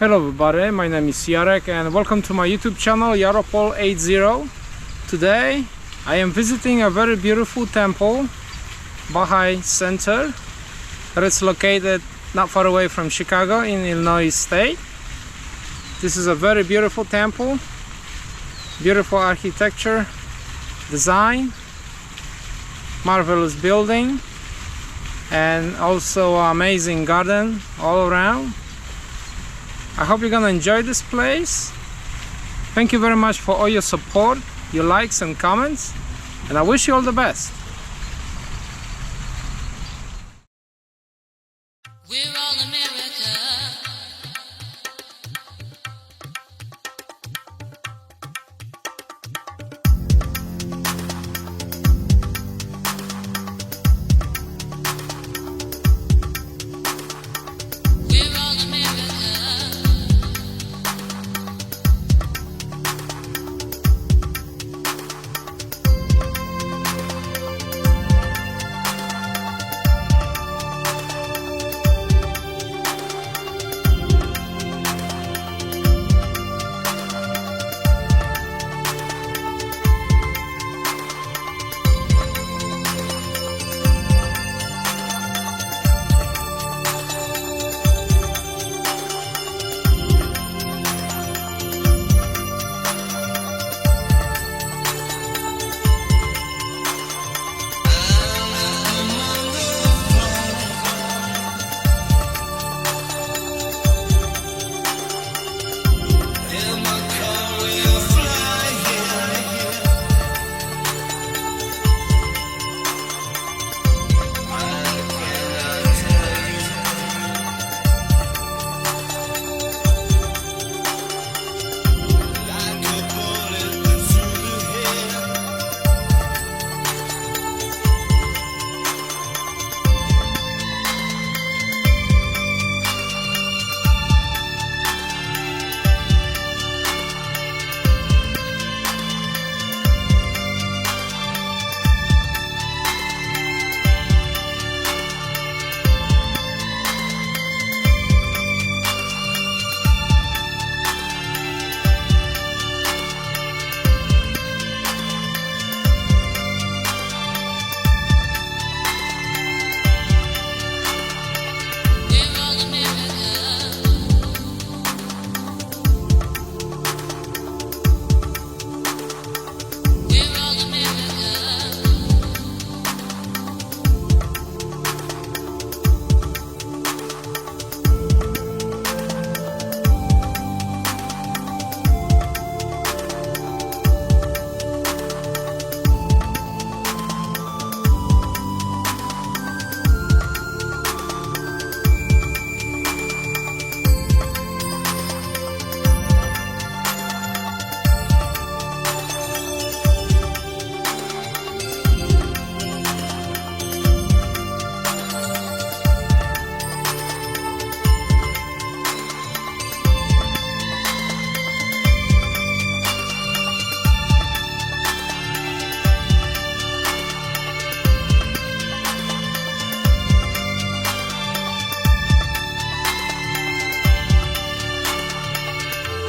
Hello everybody, my name is Jarek and welcome to my YouTube channel Yaropol80. Today I am visiting a very beautiful temple, Baha'i Center, that is located not far away from Chicago in Illinois state. This is a very beautiful temple, beautiful architecture, design, marvelous building, and also amazing garden all around. I hope you're gonna enjoy this place. Thank you very much for all your support, your likes and comments, and I wish you all the best. We're all America. We're all America.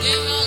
We're all